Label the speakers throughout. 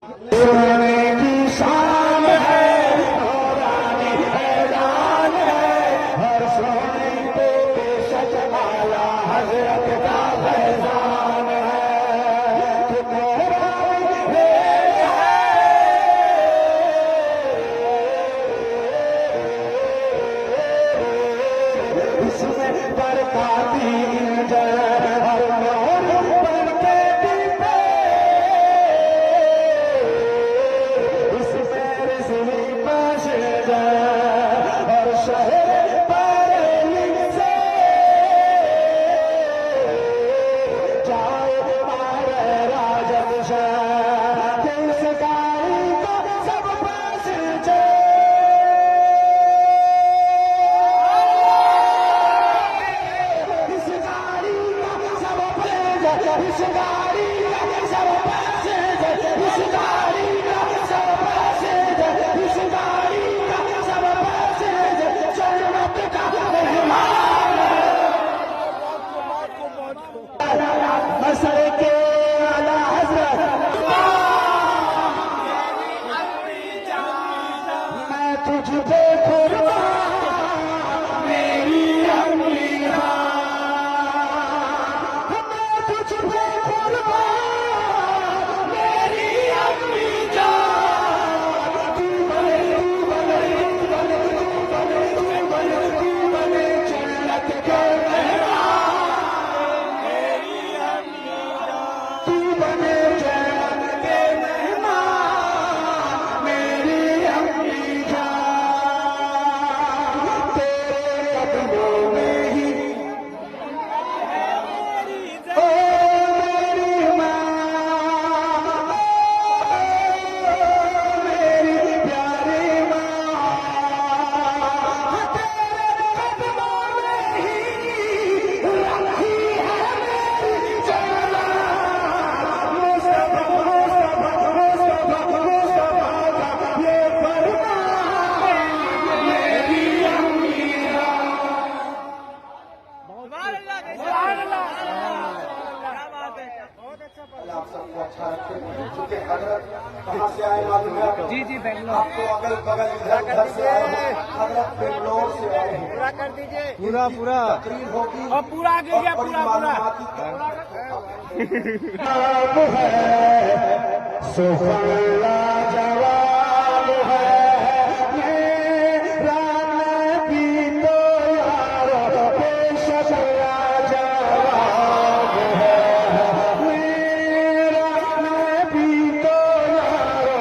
Speaker 1: सोने की शान है, नूरानी ऐलान है, हर सोने पे बेशक आला हजरत का फैजान है कि तेरा है इसमें बरकाती इंजर हर नूर बनके दीपे इसमें रिज़्क़ पाश जाए और शहर बरेली से जाए हमारे राजन शाह दिल से गाई को सब पास इस गाड़ी का सब पैसे इस गाड़ी का सब पैसे इस गाड़ी का सब पैसे इस गाड़ी का सब पैसे जन्नत का मेहमान मसले के आला हजरत मैं तुझ पे कुर्बान मेरी अम्मी मैं तुझ पे कुर्बान मेरी अम्मी जान तू बने जन्नत के मेहमान मेरी अम्मी जान तू बने जन्नत के मेहमान मेरी अम्मी जान तेरे कदमों में ही ओ मेरी माँ मेरी प्यारी माँ तेरे कदमों में ही रखी है मेरी जान मुस्तफा का ये फरमान मेरी अम्मी
Speaker 2: आप सबको अच्छा रखे क्योंकि हजरत कहाँ से आए मालूम है आपको?
Speaker 3: जी बेंगलोर
Speaker 2: आपको अगल बगल इधर से आए हैं हजरत बेंगलोर से आए हैं
Speaker 3: पूरा कर दीजिए
Speaker 2: पूरा तकरीर होगी
Speaker 3: और पूरा आगे
Speaker 2: और
Speaker 3: क्या
Speaker 2: बड़ी
Speaker 3: पूरा
Speaker 2: मालूमाती
Speaker 1: जवाब है सुफला जवाब है मेरा नबी तो यारो बेशक जवाब है मेरा नबी तो यारो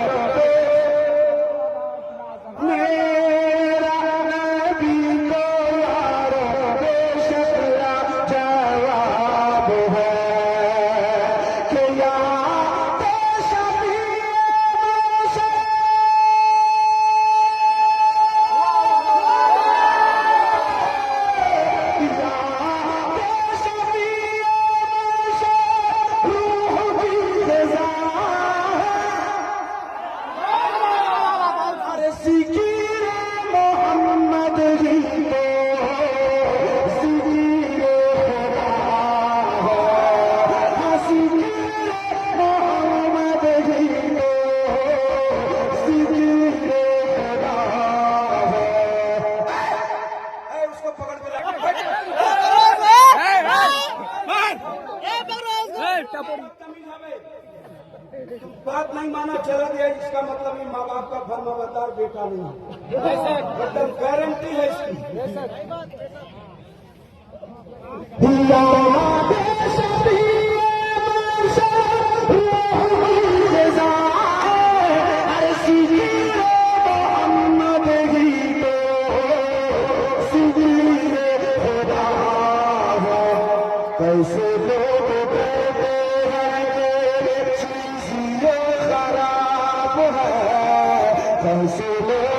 Speaker 1: मेरा नबी तो यारो बेशक जवाब है कि यहाँ शबी मोहम्मद जी तो सिगीरे खुदा हो सिगीरे मोहम्मद जी तो सिगीरे खुदा हो
Speaker 2: उसको पकड़ के बात नहीं माना चला गया इसका मतलब ये माँ बाप का फर्माबरदार बेटा नहीं है एकदम गारंटी है इसकी
Speaker 1: मोहम्मद जी तो सिगीरे खुदा हो कैसे लोग कहते हैं ये चीज़ ये खराब है कैसे लोग